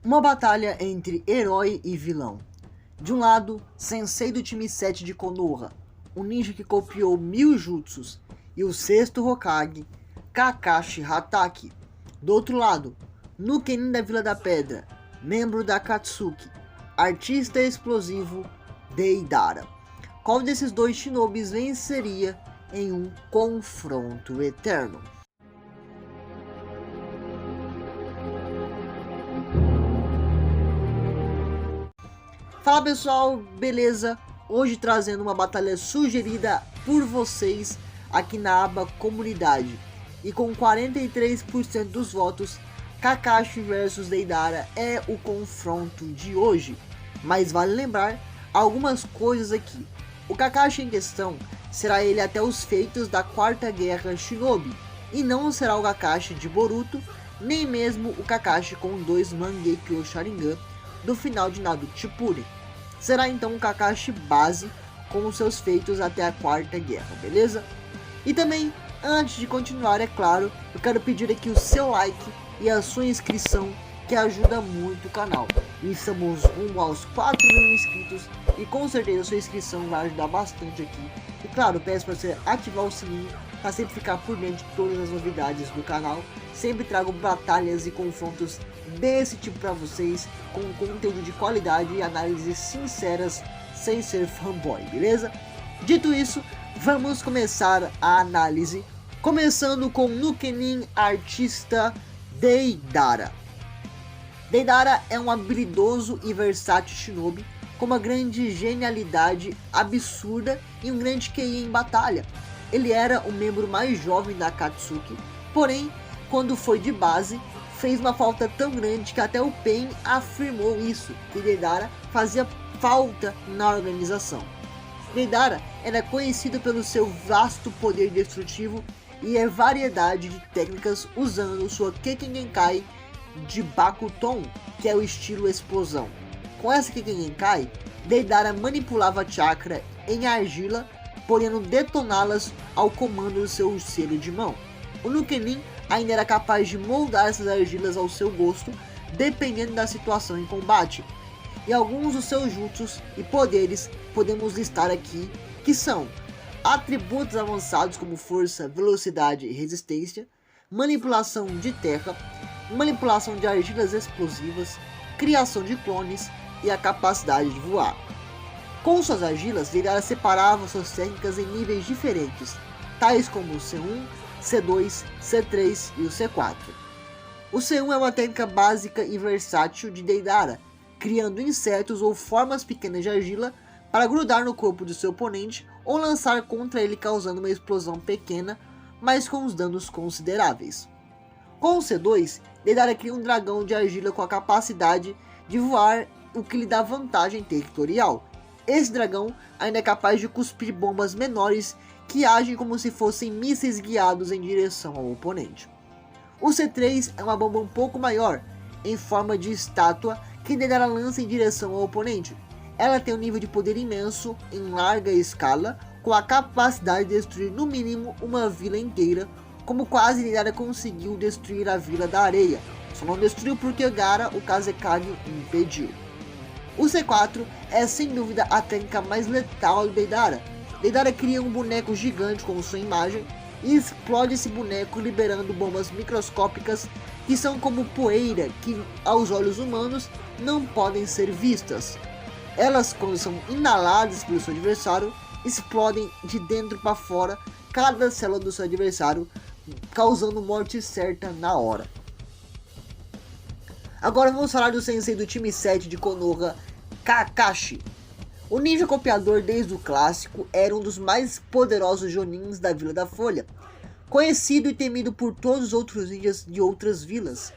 Uma batalha entre herói e vilão. De um lado, Sensei do time 7 de Konoha, um ninja que copiou 1000 jutsus, e o sexto Hokage, Kakashi Hatake. Do outro lado, Nukenin da Vila da Pedra, membro da Akatsuki, artista explosivo Deidara. Qual desses dois shinobis venceria em um confronto eterno? Fala pessoal, beleza? Hoje trazendo uma batalha sugerida por vocês aqui na aba comunidade. E com 43% dos votos, Kakashi vs Deidara é o confronto de hoje. Mas vale lembrar algumas coisas aqui. O Kakashi em questão será ele até os feitos da Quarta Guerra Shinobi. E não será o Kakashi de Boruto, nem mesmo o Kakashi com 2 Mangekyo Sharingan do final de Naruto Shippuden. Será então um Kakashi base com os seus feitos até a Quarta Guerra, beleza? E também, antes de continuar, é claro, eu quero pedir aqui o seu like e a sua inscrição, que ajuda muito o canal. E estamos rumo aos 4.000 inscritos e com certeza a sua inscrição vai ajudar bastante aqui. E claro, peço para você ativar o sininho para sempre ficar por dentro de todas as novidades do canal. Sempre trago batalhas e confrontos desse tipo para vocês, com conteúdo de qualidade e análises sinceras, sem ser fanboy, beleza? Dito isso, vamos começar a análise, começando com Nukenin artista Deidara. Deidara é um habilidoso e versátil shinobi com uma grande genialidade absurda e um grande QI em batalha. Ele era o membro mais jovem da Akatsuki, porém, quando foi de base, fez uma falta tão grande que até o Pain afirmou isso, que Deidara fazia falta na organização. Deidara era conhecido pelo seu vasto poder destrutivo e a variedade de técnicas usando sua Kekken Genkai de Bakuton, que é o estilo explosão. Com essa Kekken Genkai, Deidara manipulava chakra em argila, podendo detoná-las ao comando do seu selo de mão. O Nukenin ainda era capaz de moldar essas argilas ao seu gosto, dependendo da situação em combate. E alguns dos seus jutsus e poderes podemos listar aqui, que são atributos avançados como força, velocidade e resistência, manipulação de terra, manipulação de argilas explosivas, criação de clones e a capacidade de voar. Com suas argilas, Deidara separava suas técnicas em níveis diferentes, tais como o C1, C2, C3 e o C4. O C1 é uma técnica básica e versátil de Deidara, criando insetos ou formas pequenas de argila para grudar no corpo do seu oponente ou lançar contra ele causando uma explosão pequena, mas com os danos consideráveis. Com o C2, Deidara cria um dragão de argila com a capacidade de voar, o que lhe dá vantagem territorial. Esse dragão ainda é capaz de cuspir bombas menores que agem como se fossem mísseis guiados em direção ao oponente. O C3 é uma bomba um pouco maior, em forma de estátua, que Deidara lança em direção ao oponente. Ela tem um nível de poder imenso em larga escala, com a capacidade de destruir no mínimo uma vila inteira, como quase Deidara conseguiu destruir a Vila da Areia. Só não destruiu porque Gaara, o Kazekage, impediu. O C4 é sem dúvida a técnica mais letal de Deidara. Deidara cria um boneco gigante com sua imagem e explode esse boneco liberando bombas microscópicas que são como poeira que aos olhos humanos não podem ser vistas. Elas, quando são inaladas pelo seu adversário, explodem de dentro para fora cada célula do seu adversário, causando morte certa na hora. Agora vamos falar do sensei do time 7 de Konoha, Kakashi. O ninja copiador desde o clássico era um dos mais poderosos jonins da Vila da Folha, conhecido e temido por todos os outros ninjas de outras vilas.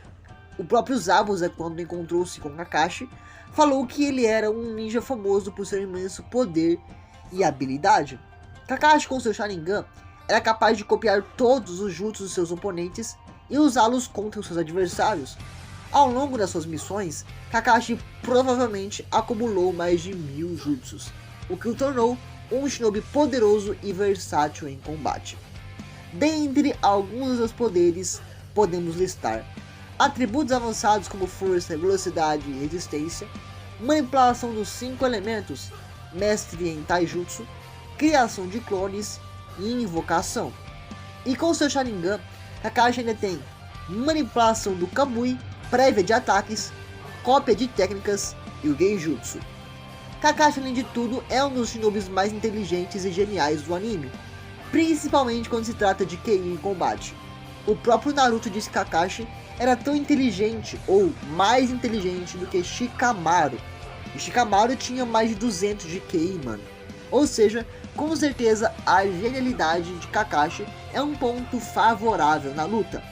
O próprio Zabuza, quando encontrou-se com Kakashi, falou que ele era um ninja famoso por seu imenso poder e habilidade. Kakashi, com seu Sharingan, era capaz de copiar todos os jutsus dos seus oponentes e usá-los contra os seus adversários. Ao longo das suas missões, Kakashi provavelmente acumulou mais de 1000 jutsus, o que o tornou um shinobi poderoso e versátil em combate. Dentre alguns dos seus poderes, podemos listar atributos avançados como força, velocidade e resistência, manipulação dos 5 elementos, mestre em taijutsu, criação de clones e invocação. E com seu Sharingan, Kakashi ainda tem manipulação do Kamui, prévia de ataques, cópia de técnicas e o Genjutsu. Kakashi, além de tudo, é um dos shinobis mais inteligentes e geniais do anime, principalmente quando se trata de QI em combate. O próprio Naruto disse que Kakashi era tão inteligente ou mais inteligente do que Shikamaru. E Shikamaru tinha mais de 200 de QI, mano. Ou seja, com certeza a genialidade de Kakashi é um ponto favorável na luta,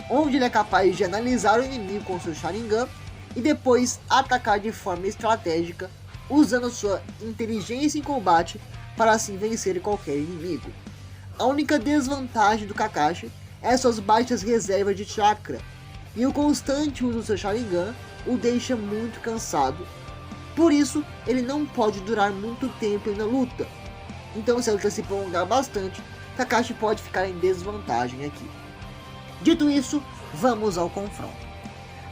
onde ele é capaz de analisar o inimigo com seu Sharingan e depois atacar de forma estratégica, usando sua inteligência em combate para assim vencer qualquer inimigo. A única desvantagem do Kakashi é suas baixas reservas de chakra, e o constante uso do seu Sharingan o deixa muito cansado. Por isso, ele não pode durar muito tempo na luta. Então, se a luta se prolongar bastante, Kakashi pode ficar em desvantagem aqui. Dito isso, vamos ao confronto.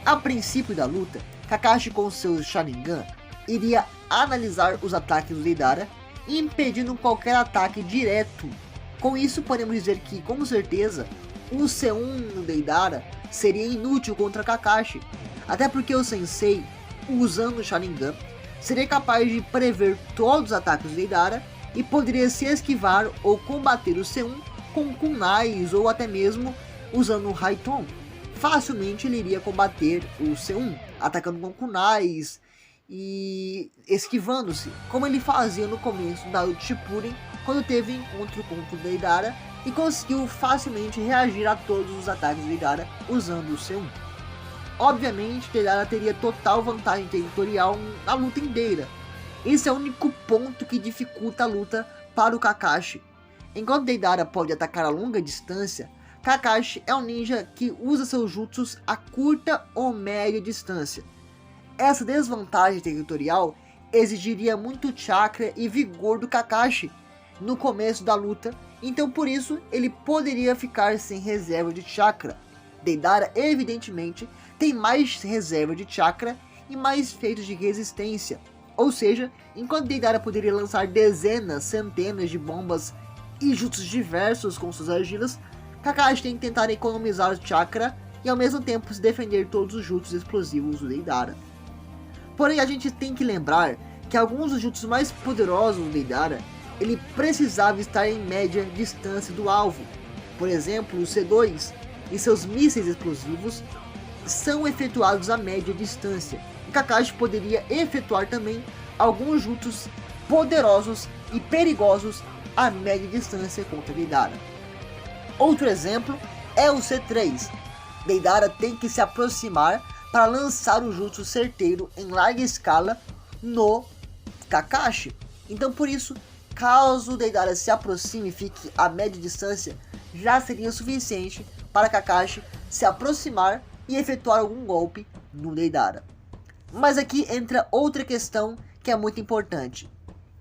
A princípio da luta, Kakashi com seu Sharingan iria analisar os ataques do Deidara, impedindo qualquer ataque direto. Com isso, podemos dizer que, com certeza, o C1 no Deidara seria inútil contra Kakashi, até porque o Sensei, usando o Sharingan, seria capaz de prever todos os ataques do Deidara e poderia se esquivar ou combater o C1 com kunais ou até mesmo usando o Raiton. Facilmente ele iria combater o C1, atacando com kunais e esquivando-se, como ele fazia no começo da Naruto Shippuden, quando teve encontro contra o Deidara e conseguiu facilmente reagir a todos os ataques do Deidara usando o C1. Obviamente, Deidara teria total vantagem territorial na luta inteira. Esse é o único ponto que dificulta a luta para o Kakashi. Enquanto Deidara pode atacar a longa distância, Kakashi é um ninja que usa seus jutsus a curta ou média distância. Essa desvantagem territorial exigiria muito chakra e vigor do Kakashi no começo da luta, então por isso ele poderia ficar sem reserva de chakra. Deidara evidentemente tem mais reserva de chakra e mais feitos de resistência, ou seja, enquanto Deidara poderia lançar dezenas, centenas de bombas e jutsus diversos com suas argilas, Kakashi tem que tentar economizar o chakra e ao mesmo tempo se defender todos os jutsus explosivos do Deidara. Porém, a gente tem que lembrar que alguns dos jutsus mais poderosos do Deidara, ele precisava estar em média distância do alvo. Por exemplo, o C2 e seus mísseis explosivos são efetuados a média distância. E Kakashi poderia efetuar também alguns jutsus poderosos e perigosos a média distância contra Deidara. Outro exemplo é o C3. Deidara tem que se aproximar para lançar o jutsu certeiro em larga escala no Kakashi. Então por isso, caso Deidara se aproxime e fique a média distância, já seria suficiente para Kakashi se aproximar e efetuar algum golpe no Deidara. Mas aqui entra outra questão que é muito importante.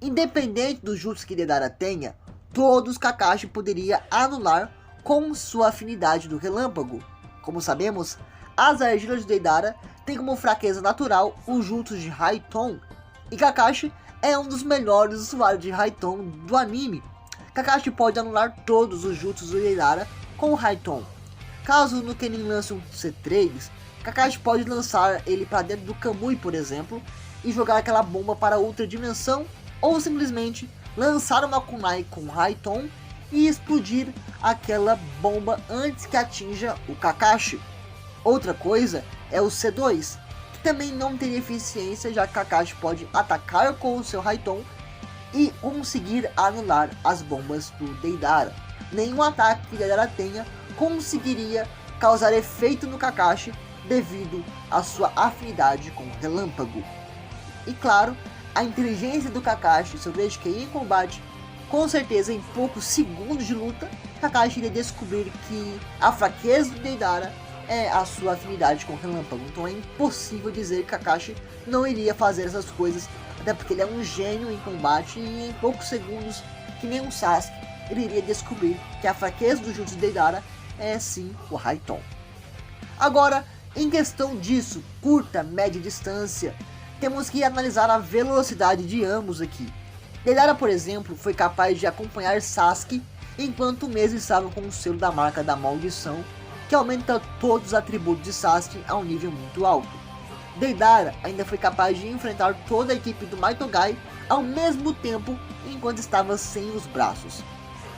Independente do jutsu que Deidara tenha, todos Kakashi poderia anular com sua afinidade do relâmpago. Como sabemos, as argilas de Deidara têm como fraqueza natural o jutsu de Raiton, e Kakashi é um dos melhores usuários de Raiton do anime. Kakashi pode anular todos os jutsus do Deidara com o Raiton. Caso no Kenin lance um C3, Kakashi pode lançar ele para dentro do Kamui, por exemplo, e jogar aquela bomba para outra dimensão, ou simplesmente lançar uma kunai com Raiton e explodir aquela bomba antes que atinja o Kakashi. Outra coisa é o C2, que também não teria eficiência, já que Kakashi pode atacar com o seu Raiton e conseguir anular as bombas do Deidara. Nenhum ataque que Deidara tenha conseguiria causar efeito no Kakashi devido à sua afinidade com o relâmpago. E claro, a inteligência do Kakashi, seu grande QI em combate, com certeza em poucos segundos de luta, Kakashi iria descobrir que a fraqueza do Deidara é a sua afinidade com o relâmpago. Então é impossível dizer que Kakashi não iria fazer essas coisas, até porque ele é um gênio em combate e em poucos segundos, que nem um Sasuke, ele iria descobrir que a fraqueza do jutsu de Deidara é sim o Raiton. Agora, Em questão disso, curta, média distância, temos que analisar a velocidade de ambos aqui. Deidara, por exemplo, foi capaz de acompanhar Sasuke enquanto o mesmo estava com o selo da marca da maldição, que aumenta todos os atributos de Sasuke a um nível muito alto. Deidara ainda foi capaz de enfrentar toda a equipe do Maitogai ao mesmo tempo enquanto estava sem os braços.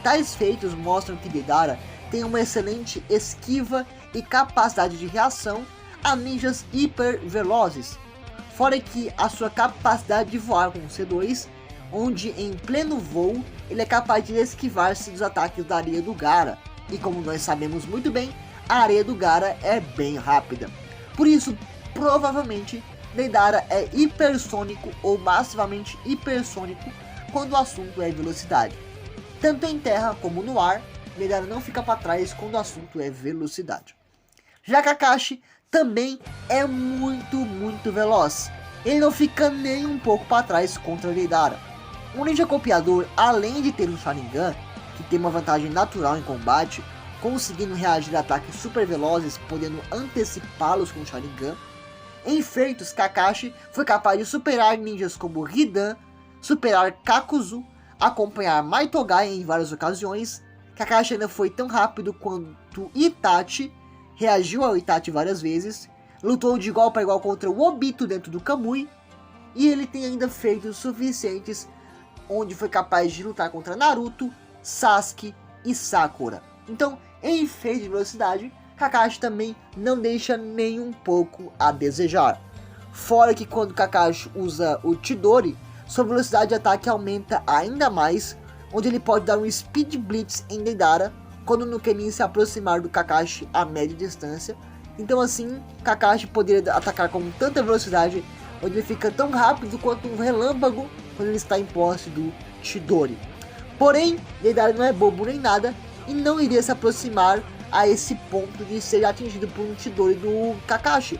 Tais feitos mostram que Deidara tem uma excelente esquiva e capacidade de reação a ninjas hiper velozes, fora que a sua capacidade de voar com o C2, onde em pleno voo ele é capaz de esquivar-se dos ataques da areia do Gaara, e como nós sabemos muito bem, a areia do Gaara é bem rápida. Por isso, provavelmente, Deidara é hipersônico ou massivamente hipersônico quando o assunto é velocidade. Tanto em terra como no ar, Deidara não fica para trás quando o assunto é velocidade. Já Kakashi também é muito veloz. Ele não fica nem um pouco para trás contra Deidara. Um ninja copiador, além de ter um Sharingan, que tem uma vantagem natural em combate, conseguindo reagir a ataques super velozes, podendo antecipá-los com o Sharingan, em feitos, Kakashi foi capaz de superar ninjas como Hidan, superar Kakuzu, acompanhar Maitogai em várias ocasiões. Kakashi ainda foi tão rápido quanto Itachi, reagiu ao Itachi várias vezes, lutou de igual para igual contra o Obito dentro do Kamui, e ele tem ainda feitos suficientes onde foi capaz de lutar contra Naruto, Sasuke e Sakura. Então, em feito de velocidade, Kakashi também não deixa nem um pouco a desejar. Fora que quando Kakashi usa o Chidori, sua velocidade de ataque aumenta ainda mais, onde ele pode dar um Speed Blitz em Deidara quando no Kenin se aproximar do Kakashi a média distância. Então assim, Kakashi poderia atacar com tanta velocidade, onde ele fica tão rápido quanto um relâmpago quando ele está em posse do Chidori. Porém, Deidara não é bobo nem nada e não iria se aproximar a esse ponto de ser atingido por um Chidori do Kakashi.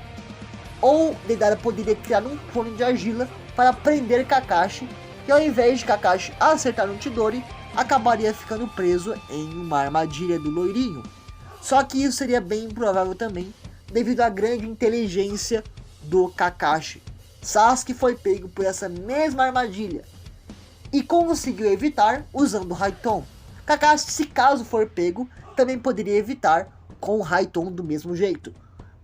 Ou Deidara poderia criar um clone de argila para prender Kakashi, e ao invés de Kakashi acertar um Chidori, acabaria ficando preso em uma armadilha do loirinho. Só que isso seria bem improvável também, devido à grande inteligência do Kakashi. Sasuke foi pego por essa mesma armadilha e conseguiu evitar usando o Raiton. Kakashi, se caso for pego, também poderia evitar com o Raiton do mesmo jeito.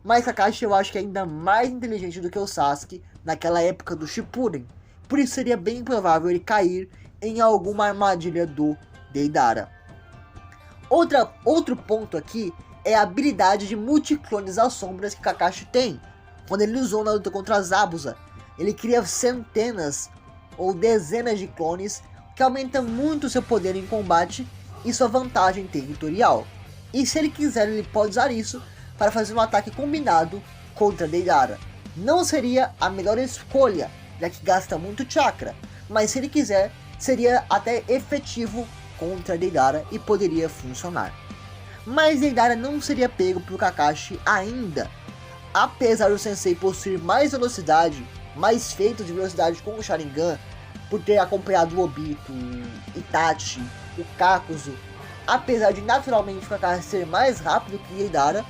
Mas Kakashi eu acho que é ainda mais inteligente do que o Sasuke naquela época do Shippuden. Por isso seria bem provável ele cair em alguma armadilha do Deidara. Outro ponto aqui é a habilidade de multiclones às sombras que Kakashi tem. Quando ele usou na luta contra Zabuza, ele cria centenas ou dezenas de clones, que aumenta muito seu poder em combate e sua vantagem territorial. E se ele quiser, ele pode usar isso para fazer um ataque combinado contra Deidara. Não seria a melhor escolha, já que gasta muito chakra, mas se ele quiser, seria até efetivo contra Deidara e poderia funcionar. Mas Deidara não seria pego por Kakashi ainda. Apesar do Sensei possuir mais velocidade, mais feitos de velocidade com o Sharingan, por ter acompanhado o Obito, Itachi, o Kakuzu, apesar de naturalmente o Kakashi ser mais rápido que Deidara,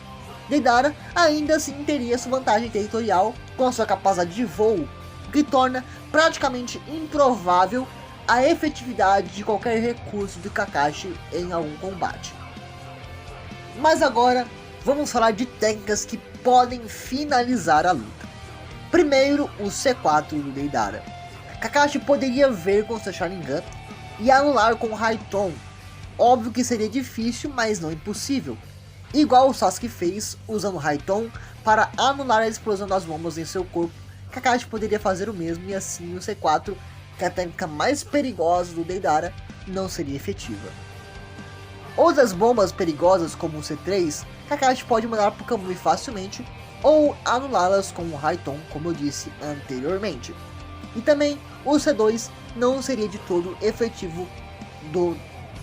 Deidara ainda assim teria sua vantagem territorial com a sua capacidade de voo, o que torna praticamente improvável a efetividade de qualquer recurso de Kakashi em algum combate. Mas agora vamos falar de técnicas que podem finalizar a luta. Primeiro, o C4 do Deidara. Kakashi poderia ver com seu Sharingan e anular com o Raiton. Óbvio que seria difícil, mas não impossível. Igual o Sasuke fez usando o Raiton para anular a explosão das bombas em seu corpo, Kakashi poderia fazer o mesmo e assim o C4, que é a técnica mais perigosa do Deidara, não seria efetiva. Outras bombas perigosas como o C3, Kakashi pode mandar para o Kamui facilmente ou anulá-las com o Raiton, como eu disse anteriormente. E também o C2 não seria de todo efetivo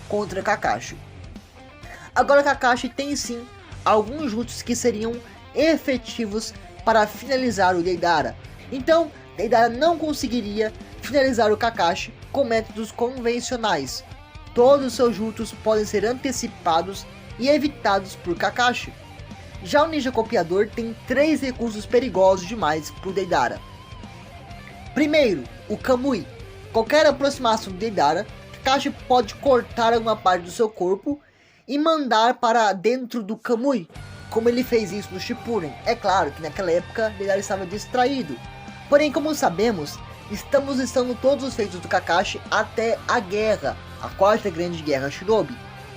contra Kakashi. Agora Kakashi tem sim alguns jutsus que seriam efetivos para finalizar o Deidara. Então Deidara não conseguiria finalizar o Kakashi com métodos convencionais. Todos os seus jutsus podem ser antecipados e evitados por Kakashi. Já o Ninja Copiador tem 3 recursos perigosos demais pro Deidara. Primeiro, o Kamui. Qualquer aproximação do Deidara, Kakashi pode cortar alguma parte do seu corpo e mandar para dentro do Kamui, como ele fez isso no Shippuden. É claro que naquela época Deidara estava distraído, porém, como sabemos, estamos listando todos os feitos do Kakashi até a guerra, a quarta grande guerra Shinobi.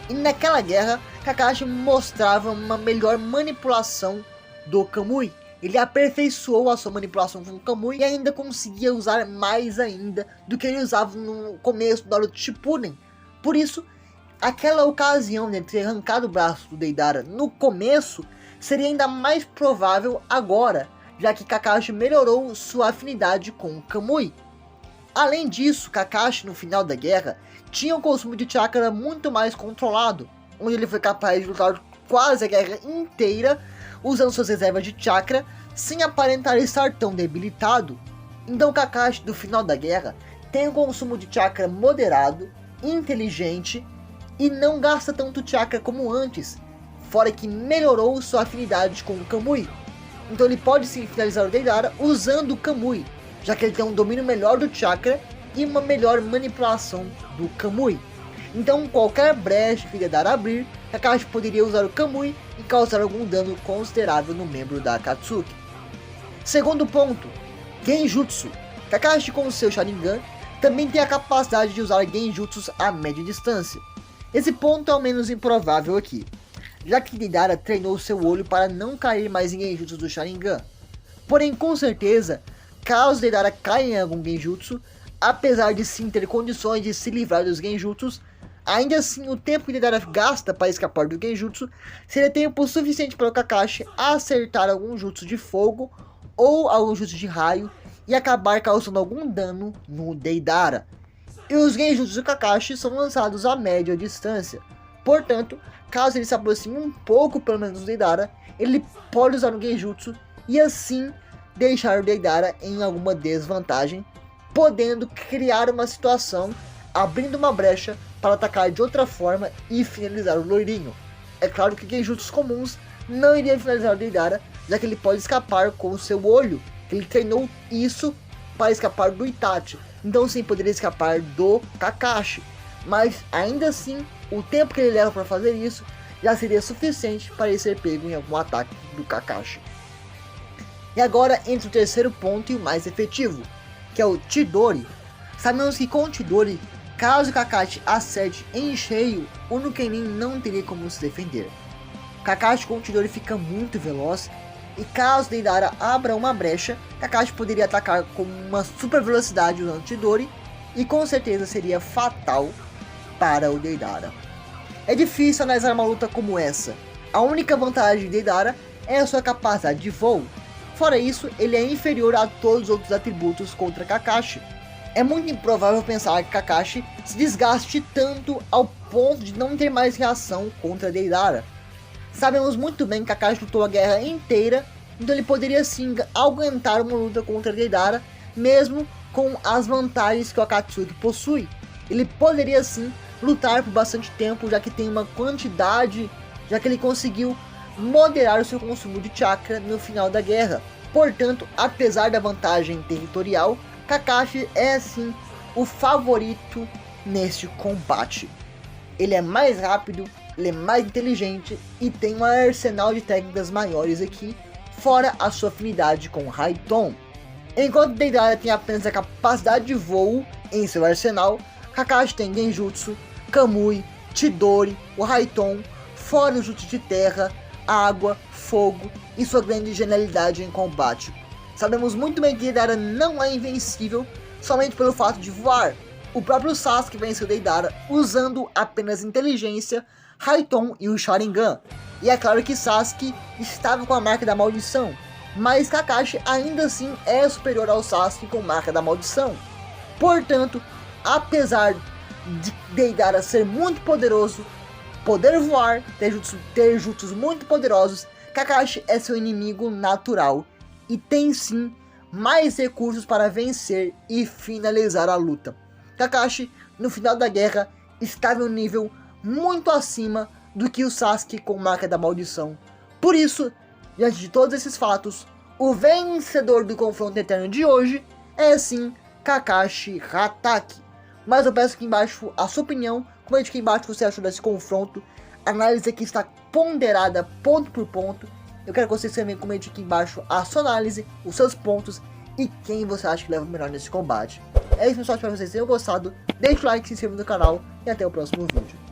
E naquela guerra, Kakashi mostrava uma melhor manipulação do Kamui. Ele aperfeiçoou a sua manipulação com o Kamui e ainda conseguia usar mais ainda do que ele usava no começo do Naruto Shippuden. Por isso, aquela ocasião de ter arrancado o braço do Deidara no começo seria ainda mais provável agora, já que Kakashi melhorou sua afinidade com o Kamui. Além disso, Kakashi no final da guerra tinha um consumo de chakra muito mais controlado, onde ele foi capaz de lutar quase a guerra inteira usando suas reservas de chakra sem aparentar estar tão debilitado. Então Kakashi do final da guerra tem um consumo de chakra moderado, inteligente e não gasta tanto chakra como antes, fora que melhorou sua afinidade com o Kamui. Então ele pode sim finalizar o Deidara usando o Kamui, já que ele tem um domínio melhor do chakra e uma melhor manipulação do Kamui. Então qualquer brecha que Deidara abrir, Kakashi poderia usar o Kamui e causar algum dano considerável no membro da Akatsuki. Segundo ponto, Genjutsu. Kakashi com seu Sharingan também tem a capacidade de usar Genjutsus a média distância. Esse ponto é o menos improvável aqui, já que Deidara treinou seu olho para não cair mais em Genjutsu do Sharingan. Porém, com certeza, caso Deidara caia em algum Genjutsu, apesar de sim ter condições de se livrar dos Genjutsus, ainda assim o tempo que Deidara gasta para escapar do Genjutsu seria tempo suficiente para o Kakashi acertar algum jutsu de fogo ou algum jutsu de raio e acabar causando algum dano no Deidara. E os Genjutsus do Kakashi são lançados a média distância, portanto, caso ele se aproxime um pouco pelo menos do Deidara, ele pode usar um Genjutsu e assim deixar o Deidara em alguma desvantagem, podendo criar uma situação, abrindo uma brecha para atacar de outra forma e finalizar o loirinho. É claro que Genjutsus comuns não iriam finalizar o Deidara, já que ele pode escapar com o seu olho, que ele treinou isso para escapar do Itachi, então sim poderia escapar do Kakashi, mas ainda assim o tempo que ele leva para fazer isso já seria suficiente para ele ser pego em algum ataque do Kakashi. E agora entre o terceiro ponto e o mais efetivo, que é o Chidori. Sabemos que com o Chidori, caso Kakashi acerte em cheio, o Nukenin não teria como se defender. Kakashi com o Chidori fica muito veloz, e caso Deidara abra uma brecha, Kakashi poderia atacar com uma super velocidade usando Chidori, e com certeza seria fatal para o Deidara. É difícil analisar uma luta como essa. A única vantagem de Deidara é a sua capacidade de voo. Fora isso, ele é inferior a todos os outros atributos contra Kakashi. É muito improvável pensar que Kakashi se desgaste tanto ao ponto de não ter mais reação contra Deidara. Sabemos muito bem que Kakashi lutou a guerra inteira, então ele poderia sim aguentar uma luta contra Deidara, mesmo com as vantagens que o Akatsuki possui. Ele poderia sim lutar por bastante tempo, já que tem uma quantidade, já que ele conseguiu moderar o seu consumo de chakra no final da guerra. Portanto, apesar da vantagem territorial, Kakashi é sim o favorito neste combate. Ele é mais rápido, ele é mais inteligente e tem um arsenal de técnicas maiores aqui, fora a sua afinidade com Raiton. Enquanto Deidara tem apenas a capacidade de voo em seu arsenal, Kakashi tem Genjutsu, Kamui, Chidori, o Raiton, fora o jutsu de terra, água, fogo e sua grande genialidade em combate. Sabemos muito bem que Deidara não é invencível somente pelo fato de voar. O próprio Sasuke venceu Deidara usando apenas inteligência, Raiton e o Sharingan. E é claro que Sasuke estava com a marca da maldição, mas Kakashi ainda assim é superior ao Sasuke com marca da maldição. Portanto, apesar de Deidara ser muito poderoso, poder voar, ter jutsus muito poderosos, Kakashi é seu inimigo natural e tem sim mais recursos para vencer e finalizar a luta. Kakashi, no final da guerra, estava em um nível muito acima do que o Sasuke com marca da maldição Por isso, diante de todos esses fatos, o vencedor do confronto eterno de hoje é sim Kakashi Hatake. Mas eu peço aqui embaixo a sua opinião, comente aqui embaixo o que você achou desse confronto. A análise aqui está ponderada ponto por ponto. Eu quero que você também comente aqui embaixo a sua análise, os seus pontos e quem você acha que leva melhor nesse combate. É isso pessoal, espero que vocês tenham gostado. Deixe o like, se inscreva no canal e até o próximo vídeo.